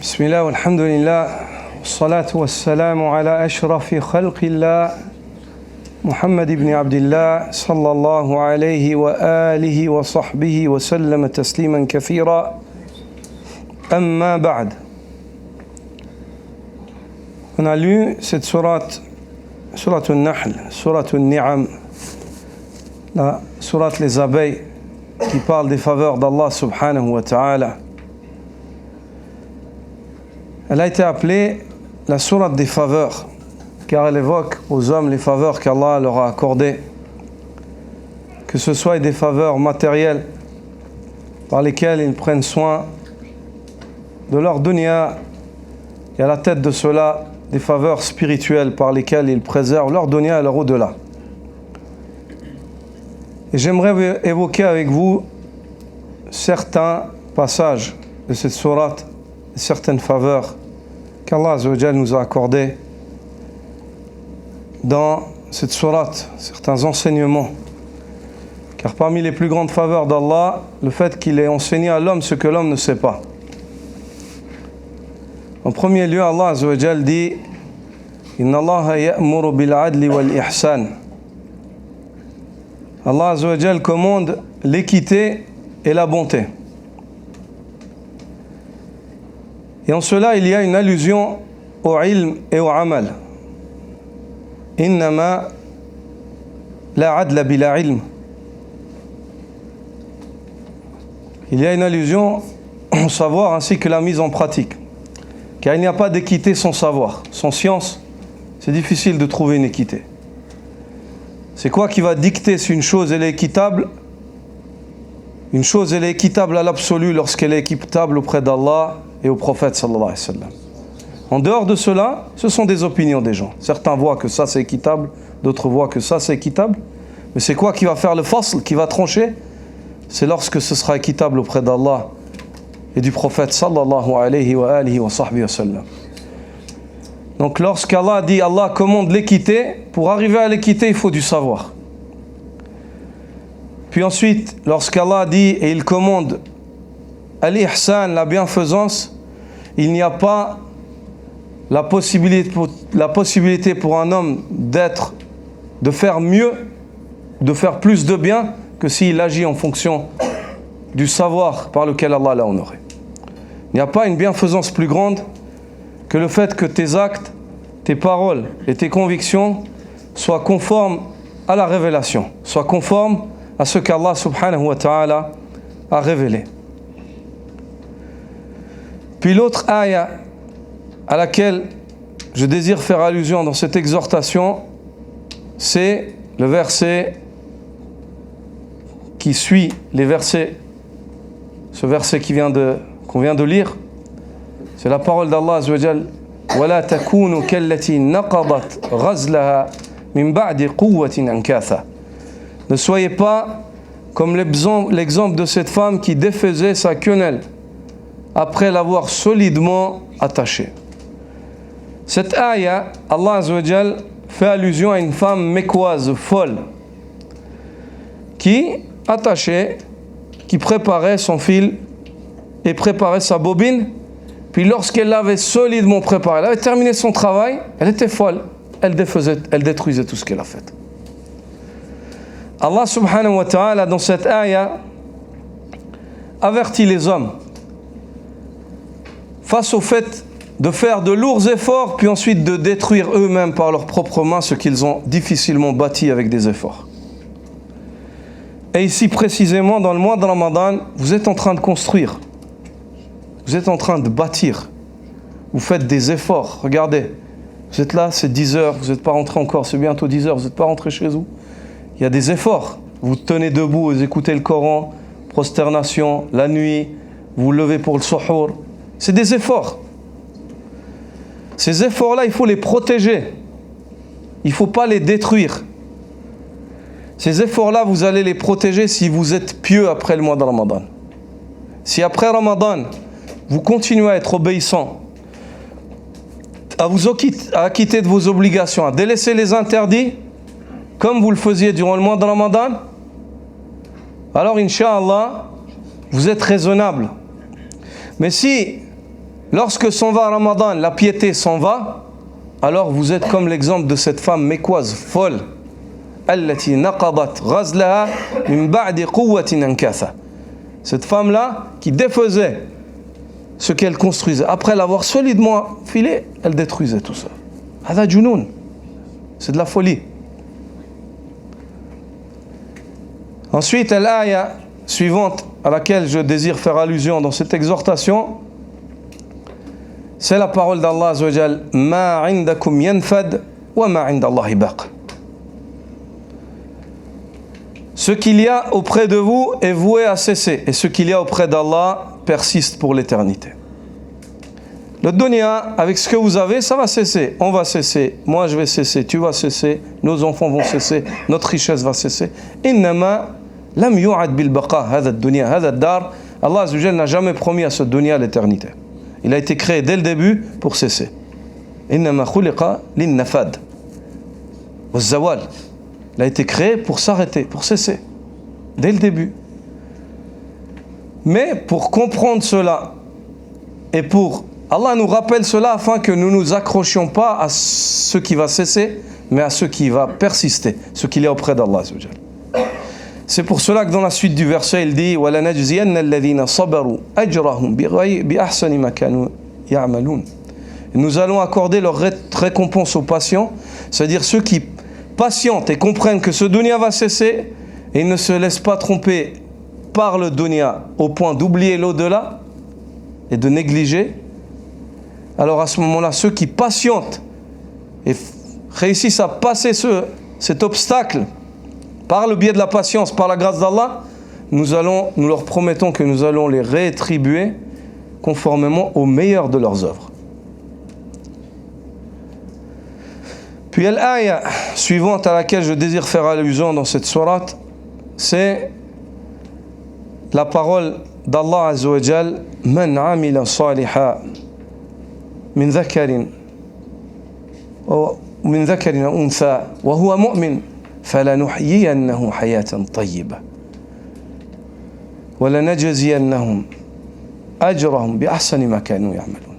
بسم الله والحمد لله والصلاة والسلام على أشرف خلق الله محمد بن عبد الله صلى الله عليه وآله وصحبه وسلم تسليما كثيرا أما بعد. On a lu cette sourate An-Nahl, sourate An-Ni'am, la sourate les abeilles qui parle des faveurs d'Allah subhanahu wa ta'ala. Elle a été appelée la sourate des faveurs, car elle évoque aux hommes les faveurs qu'Allah leur a accordées, que ce soit des faveurs matérielles par lesquelles ils prennent soin de leur dunya, et à la tête de cela, des faveurs spirituelles par lesquelles ils préservent leur dunya et leur au-delà. Et j'aimerais évoquer avec vous certains passages de cette sourate, certaines faveurs qu'Allah Azza wa Jal nous a accordées dans cette sourate, certains enseignements. Car parmi les plus grandes faveurs d'Allah, le fait qu'il ait enseigné à l'homme ce que l'homme ne sait pas. En premier lieu, Allah Azza wa Jal dit Inna Allah ya'muru bil adli wal ihsan. Allah Azza wa Jal commande l'équité et la bonté. Et en cela, il y a une allusion au ilm et au amal. Innama la adla bila ilm. Il y a une allusion au savoir ainsi que la mise en pratique. Car il n'y a pas d'équité sans savoir. Sans science, c'est difficile de trouver une équité. C'est quoi qui va dicter si une chose elle est équitable? Une chose elle est équitable à l'absolu lorsqu'elle est équitable auprès d'Allah et au prophète sallallahu alayhi wa sallam. En dehors de cela, ce sont des opinions des gens. Certains voient que ça c'est équitable, d'autres voient que ça c'est équitable. Mais c'est quoi qui va faire le fasl, qui va trancher? C'est lorsque ce sera équitable auprès d'Allah et du prophète sallallahu alayhi wa alihi wa sahbihi wa sallam. Donc lorsqu'Allah dit, Allah commande l'équité, pour arriver à l'équité, il faut du savoir. Puis ensuite, lorsqu'Allah dit et il commande al-ihsan, la bienfaisance, il n'y a pas la possibilité pour un homme de faire mieux, de faire plus de bien que s'il agit en fonction du savoir par lequel Allah l'a honoré. Il n'y a pas une bienfaisance plus grande que le fait que tes actes, tes paroles et tes convictions soient conformes à la révélation, soient conformes à ce qu'Allah subhanahu wa ta'ala a révélé. Puis l'autre ayah à laquelle je désire faire allusion dans cette exhortation, c'est le verset qui suit les versets, ce verset qu'on vient de lire. C'est la parole d'Allah Azza wa Jal. وَلَا تَكُونُوا كَالَّتِي نَقَضَتْ غَزْلَهَا مِنْ بَعْدِ قُوَّةٍ أَنْكَاثًا. Ne soyez pas comme l'exemple de cette femme qui défaisait sa quenelle après l'avoir solidement attachée. Cette ayah, Allah Azza wa Jal fait allusion à une femme mécoise, folle, qui attachait, qui préparait son fil et préparait sa bobine. Puis lorsqu'elle l'avait solidement préparée, elle avait terminé son travail, elle était folle, elle détruisait tout ce qu'elle a fait. Allah subhanahu wa ta'ala dans cette ayah avertit les hommes face au fait de faire de lourds efforts puis ensuite de détruire eux-mêmes par leurs propres mains ce qu'ils ont difficilement bâti avec des efforts. Et ici précisément dans le mois de Ramadan, vous êtes en train de construire. Vous êtes en train de bâtir. Vous faites des efforts. Regardez, vous êtes là, c'est 10 heures, vous n'êtes pas rentré encore, c'est bientôt 10 heures, vous n'êtes pas rentré chez vous. Il y a des efforts. Vous tenez debout, vous écoutez le Coran, prosternation, la nuit, vous vous levez pour le suhour. C'est des efforts. Ces efforts-là, il faut les protéger. Il ne faut pas les détruire. Ces efforts-là, vous allez les protéger si vous êtes pieux après le mois de Ramadan. Si après Ramadan, vous continuez à être obéissant, à vous acquitter de vos obligations, à délaisser les interdits, comme vous le faisiez durant le mois de Ramadan, alors, Inch'Allah, vous êtes raisonnable. Mais si Lorsque s'en va Ramadan, la piété s'en va, alors vous êtes comme l'exemple de cette femme mécoise, folle. Allati naqadat ghazlaha min ba'di quwwatin ankatha. Cette femme-là qui défaisait ce qu'elle construisait. Après l'avoir solidement filé, elle détruisait tout ça. Hada junoun. C'est de la folie. Ensuite, l'aya suivante à laquelle je désire faire allusion dans cette exhortation, c'est la parole d'Allah Azza wa Jal, Ma indakum yanfad wa ma indallahi baq. Ce qu'il y a auprès de vous est voué à cesser, et ce qu'il y a auprès d'Allah persiste pour l'éternité. Le dunya, avec ce que vous avez, ça va cesser. On va cesser, moi je vais cesser, tu vas cesser, nos enfants vont cesser, notre richesse va cesser. Innama lam yu'ad bil baqa hadha ad-dunya hadha ad-dar. Allah Azza wa Jal n'a jamais promis à ce dunya l'éternité. Il a été créé dès le début pour cesser. Innama khuliqa lin-nafad wa zawal. Il a été créé pour s'arrêter, pour cesser, dès le début. Mais pour comprendre cela, et pour Allah nous rappelle cela afin que nous ne nous accrochions pas à ce qui va cesser, mais à ce qui va persister, ce qu'il y a auprès d'Allah. C'est pour cela que dans la suite du verset, il dit وَلَنَجْزِيَنَّ الَّذِينَ صَبَرُوا أَجْرَهُمْ بِأَحْسَنِ مَا كَانُوا يَعْمَلُونَ. Nous allons accorder leur récompense aux patients, c'est-à-dire ceux qui patientent et comprennent que ce dunya va cesser et ne se laissent pas tromper par le dunya au point d'oublier l'au-delà et de négliger. Alors à ce moment-là, ceux qui patientent et réussissent à passer cet obstacle par le biais de la patience, par la grâce d'Allah, nous leur promettons que nous allons les rétribuer conformément au meilleur de leurs œuvres. Puis l'aya suivante à laquelle je désire faire allusion dans cette sourate, c'est la parole d'Allah Azza wa Jal, Man amila saliha min dhakarin wa untha wa huwa mu'min falanuhyiyannahu hayatan tayyibah wa lanajziyannahum ajrahum bi ahsani ma kanu ya'malun.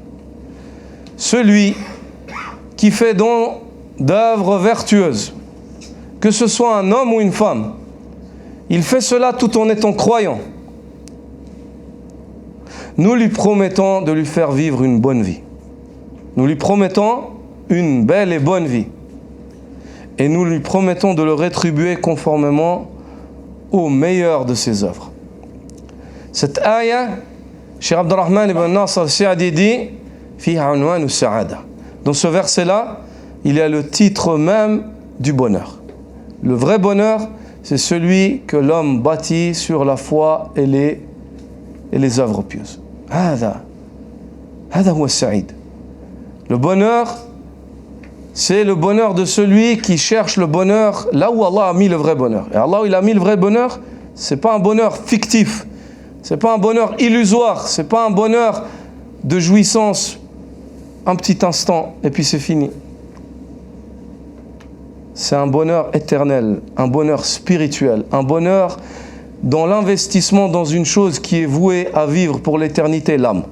Celui qui fait don d'œuvres vertueuses, que ce soit un homme ou une femme, il fait cela tout en étant croyant. Nous lui promettons de lui faire vivre une bonne vie. Nous lui promettons une belle et bonne vie. Et nous lui promettons de le rétribuer conformément au meilleur de ses œuvres. Cette ayah, Cheikh Abdurrahman ibn Nasr al-Sa'di dit, Fiha unwan as-sa'ada. Dans ce verset-là, il y a le titre même du bonheur. Le vrai bonheur, c'est celui que l'homme bâtit sur la foi et les œuvres pieuses. Hada huwa as-sa'id. Le bonheur, c'est le bonheur de celui qui cherche le bonheur là où Allah a mis le vrai bonheur. Et Allah, il a mis le vrai bonheur, c'est pas un bonheur fictif, c'est pas un bonheur illusoire, c'est pas un bonheur de jouissance, un petit instant et puis c'est fini. C'est un bonheur éternel, un bonheur spirituel, un bonheur dans l'investissement dans une chose qui est vouée à vivre pour l'éternité, l'âme.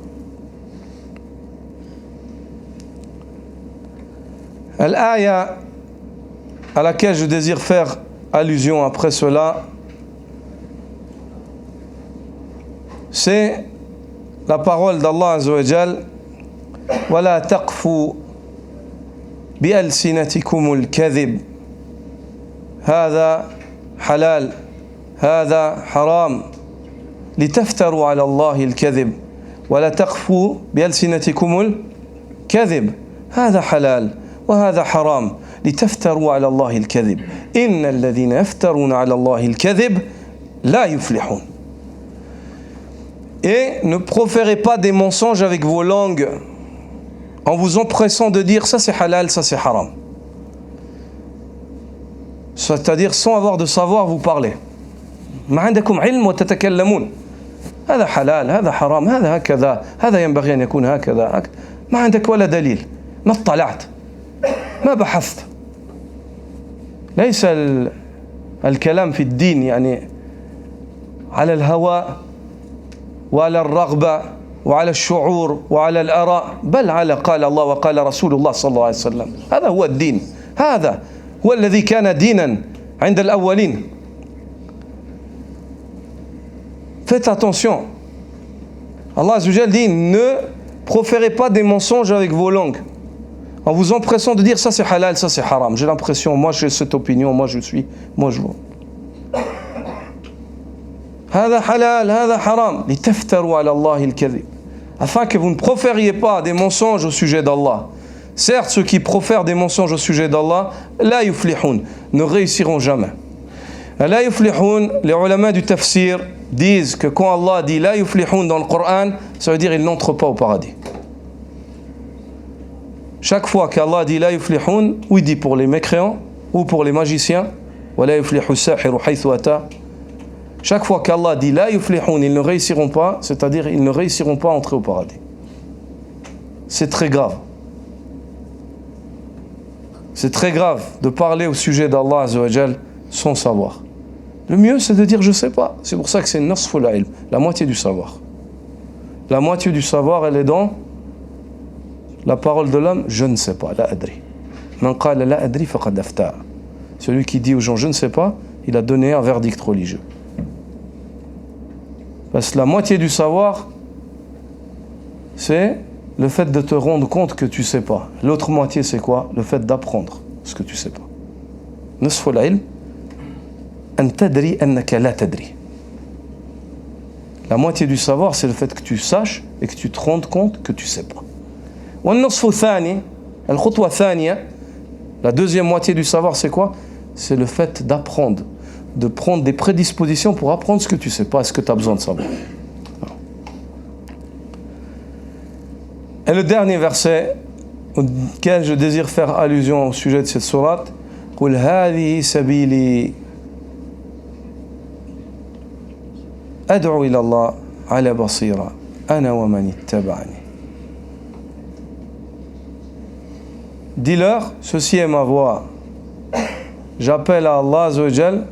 L'aya à laquelle je désire faire allusion après cela, c'est la parole d'Allah Azza wa Jal, وَلَا تَقْفُوا بِأَلْسِنَتِكُمُ الْكَذِبِ هذا حلال هذا حرام لتفتروا على الله الكذب ولا تقفوا بألسنتكم الكذب هذا حلال وهذا حرام لتفتروا على الله الكذب إن الذين يفترون على الله الكذب لا يفلحون. Et ne proférez pas des mensonges avec vos langues en vous empressant de dire ça c'est halal, ça c'est haram. C'est-à-dire sans avoir de savoir vous parler. ما عندكم علم وتتكلمون هذا حلال هذا حرام هذا هكذا هذا ينبغي أن يكون هكذا ما عندك ولا دليل ما اطلعت ما بحثت. ليس الكلام في الدين يعني على الهوى وعلى الرغبة وعلى الشعور وعلى الآراء بل على قال الله وقال رسول الله صلى الله عليه وسلم. هذا هو الدين، هذا هو الذي كان دينا عند الأولين. Faites attention. Allah Azza wa Jal dit ne proférez pas des mensonges avec vos langues en vous empressant de dire ça c'est halal, ça c'est haram. J'ai l'impression, moi j'ai cette opinion, moi je vois. هذا حلال هذا حرام لتفتروا على الله الكذب, afin que vous ne profériez pas des mensonges au sujet d'Allah. Certes, ceux qui profèrent des mensonges au sujet d'Allah, la yuflihun, ne réussiront jamais. La yuflihun, les ulama du tafsir disent que quand Allah dit la yuflihun dans le Coran, ça veut dire ils n'entrent pas au paradis. Chaque fois qu'Allah dit la yuflihun, ou il dit pour les mécréants ou pour les magiciens, wa la yuflihu sahiru haythu ata. Chaque fois qu'Allah dit la yuflihun, ils ne réussiront pas, c'est-à-dire ils ne réussiront pas à entrer au paradis. C'est très grave. C'est très grave de parler au sujet d'Allah Azza wa Jal sans savoir. Le mieux c'est de dire je sais pas. C'est pour ça que c'est nasful ilm, la moitié du savoir. La moitié du savoir elle est dans la parole de l'homme, je ne sais pas, la adri. Man qala la adri faqad afta. Celui qui dit aux gens je ne sais pas, il a donné un verdict religieux. Parce que la moitié du savoir, c'est le fait de te rendre compte que tu ne sais pas. L'autre moitié, c'est quoi? Le fait d'apprendre ce que tu ne sais pas. Nisful ilm, an tadri annaka la tadri. La moitié du savoir, c'est le fait que tu saches et que tu te rendes compte que tu ne sais pas. Wa nisfu thani, al-khutwa thaniya, la deuxième moitié du savoir, c'est quoi? C'est le fait d'apprendre, de prendre des prédispositions pour apprendre ce que tu ne sais pas, ce que tu as besoin de savoir. Et le dernier verset auquel je désire faire allusion au sujet de cette sourate, قُلْ هَذِهِ سَبِيلِي أَدْعُو إِلَى اللَّهِ عَلَى بَصِيرَةٍ أَنَا وَمَنِ اتَّبَعَنِي. Dis-leur, ceci est ma voie. J'appelle à Allah Azza wa Jal.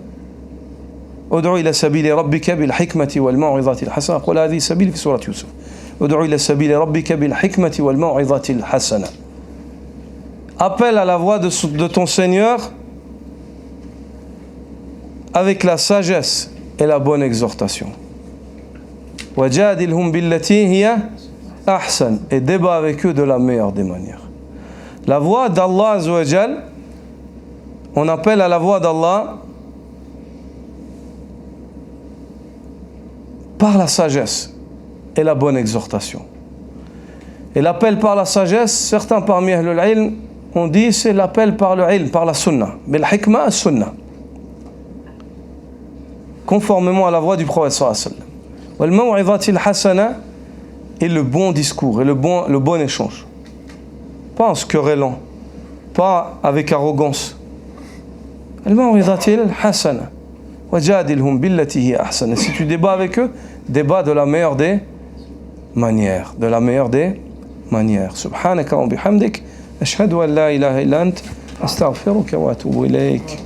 ادعو إلى سبيل ربك بالحكمة والموعظة الحسنة. قل هذه سبيل في سورة يوسف. ادعو إلى سبيل ربك بالحكمة والموعظة الحسنة. Appelle à la voix de ton Seigneur avec la sagesse et la bonne exhortation. وجادلهم بالتي هي أحسن. Et débat avec eux de la meilleure des manières. La voix d'Allah Azza wa Jal, on appelle à la voix d'Allah par la sagesse et la bonne exhortation. Et l'appel par la sagesse, certains parmi Ahlul Ilm ont dit c'est l'appel par le ilm, par la sunna. Bil hikma as-sunna. Conformément à la voix du prophète sallallahu alayhi wa sallam. Wal maw'izati al-hasana, et le bon discours et le bon échange. Pas en se querellant, pas avec arrogance. Al maw'izati al-hasana. وَجَادِلْهُمْ بِالَّتِي هِيَ أَحْسَنُ. Si tu débats avec eux, débat de la meilleure des manières. De la meilleure des manières. Subhanaka wa bihamdik. Ashhadu an la ilaha illa ant. Astaghfiruka wa atubu ilayk.